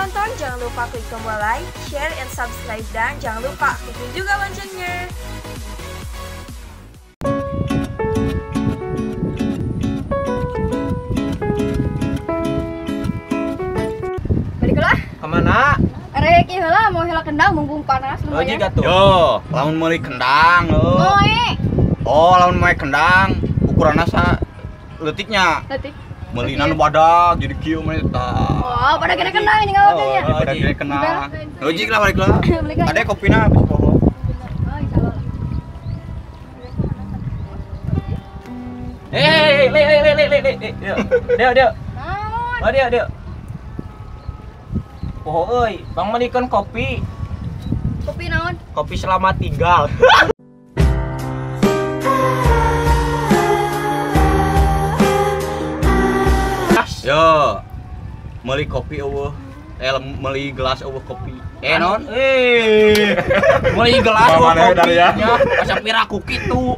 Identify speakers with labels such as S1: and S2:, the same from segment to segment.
S1: menonton, jangan lupa klik tombol like, share, and subscribe. Dan jangan lupa klik juga loncengnya.
S2: Baiklah.
S3: Kemana?
S2: Arek ieu heula mau heula kendang mumpung panas
S3: Oh,
S2: lumayan.
S3: jiga tuh.
S4: Yo, lamun meuli kendang.
S2: Moe.
S4: Oh, lamun meuli kendang, ukuranna sa leutiknya.
S2: Letik.
S4: Meulinan badag jadi kieu mah eta.
S2: Oh, pada gede kendang ini enggak apa ya.
S4: Pada gede kenang. Logik lah balik lah.
S2: Balik lah.
S4: Ada kopina bisa poho.
S2: Oh, insyaallah.
S3: Dia.
S2: Naon?
S3: Oh, dia. Oh, euy, Bang malikeun kopi.
S2: Kopi naon?
S3: Kopi selamat tinggal.
S4: Yo. Meuli kopi eueuh. Meuli gelas eueuh kopi. Non.
S3: Meuli gelas
S4: Mamana
S3: kopi.
S4: dari ya.
S3: Asa piraku kitu.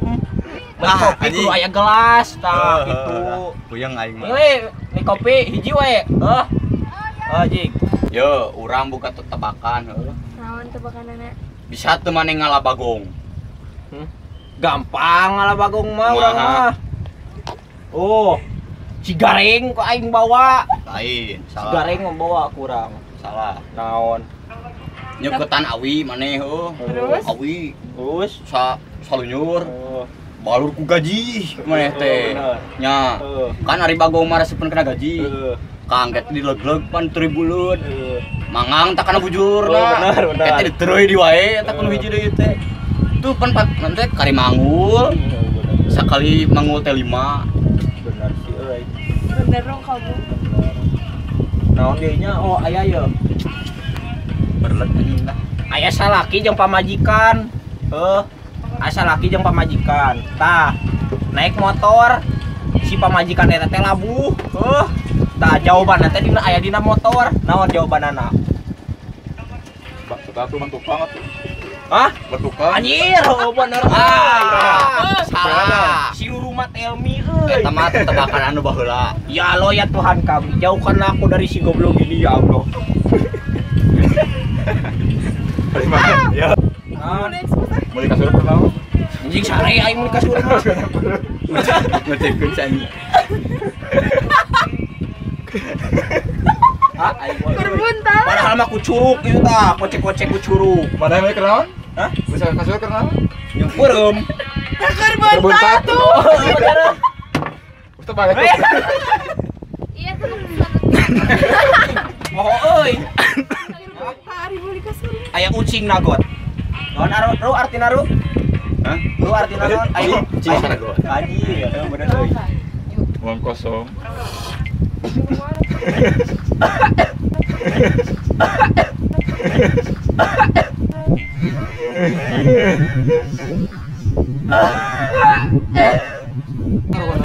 S4: Ah,
S3: Kopi
S4: anjing.
S3: kudu aya gelas tah gitu.
S4: Puyeng aing mah.
S3: Ini kopi hiji we. Jing.
S4: Yo, urang buka tebakan heuh.
S1: Naon tebakanana?
S4: Bisa teu maneh ngalabagong.
S3: Gampang ngalah bagong mah
S4: Kumaha?
S3: urang mah. Oh. Cigareng kok aing bawa.
S4: Lain, salah.
S3: Cigareng membawa kurang.
S4: Salah.
S3: Naon?
S4: Nyeuketan awi maneh heuh.
S1: Terus?
S4: Awi
S3: Terus
S4: salunyur. Balur ku gaji maneh teh.
S3: bener.
S4: Nya. Kan ari bagong mah resepkeun kena gaji. Kangget dileg-leg pan 3000 buleut. Mangang tak kana bujurna.
S3: Bener.
S4: Eta ditereuy di wae eta kudu hiji deui teh. Tuh pan nanti kari mangul. Sakali mangul teh 5.
S3: Bener sih euy.
S1: Bener dong kamu.
S3: Naon deui nya? Oh aya ye.
S4: Berlet anjing lah.
S3: Aya salaki jeung pamajikan. Aya salaki jeung pamajikan. Tah, naik motor si pamajikan eta teh labuh. Tah jawabanna teh dina aya dina motor. Naon jawabanana?
S4: Kita tuh tukang atuh.
S3: Hah?
S4: Bertukang.
S3: Anjir, bener.
S4: Salah.
S3: Si rumah Elmi euy.
S4: Eta mah tebakan anu baheula.
S3: Ya Allah ya Tuhan kami, jauhkanlah aku dari si goblok ini ya Allah.
S4: Ya. Meuli kasur pernah.
S3: Anjing sare aing mun kasur mah.
S4: Ngecekeun si anjing.
S3: Aing mah.
S1: Berbuntal.
S3: Padahal mah ku curug ieu tah, kocek-kocek ku curug.
S4: Mana yang kenaon?
S3: Hah?
S4: Bisa kasur kenaon?
S3: Yang peureum.
S1: Berbuntal tuh.
S4: Ustaz balik.
S1: Iya tuh.
S3: Moho euy.
S1: Hari beli kasur.
S3: Aya ucing nagot. Naon ru artina ru?
S4: Hah?
S3: Ru artina naon? Ayo
S4: Ucing nagot.
S3: Anjir, bener euy.
S4: Uang kosong.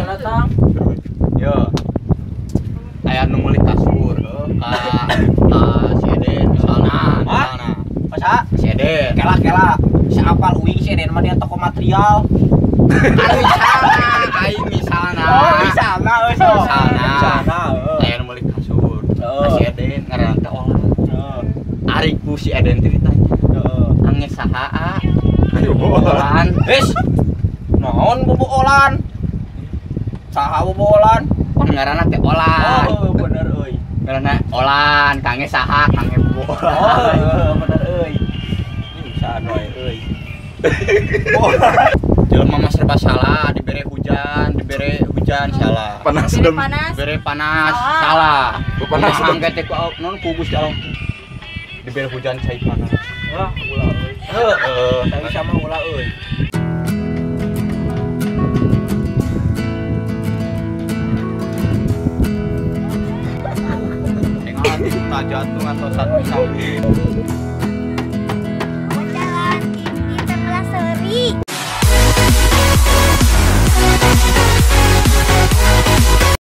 S3: Datang.
S4: Yo. Aya nu meuli kasur ka si Eden misalna.
S3: Masa?
S4: Si Eden.
S3: Kela si apal uing si Eden mah dia toko material.
S4: Aing misalna.
S3: Misalna euy.
S4: Misalna. Aya nu meuli kasur. Si Eden ngaranna teh Olan. Ari ku si Eden teh ditanya. Angge saha? Ayo Olan.
S3: Wis. Naon bobolan? Saha bobolan?
S4: Pan ngaranna teh Olan.
S3: Oh, bener euy.
S4: Ngaranna Olan, kange saha? Kange bobolan.
S3: Oh, bener euy. Ih, sanoy euy.
S4: Jelema mah serba salah, dibere hujan salah.
S1: Panas.
S4: Dibere panas salah.
S3: Panas
S4: Angge teh ku non ku Gusti Allah. Dibere hujan cai panas.
S3: Wah, ulah euy. Heeh, tapi sama ulah euy.
S4: Tengok jatuh atau satu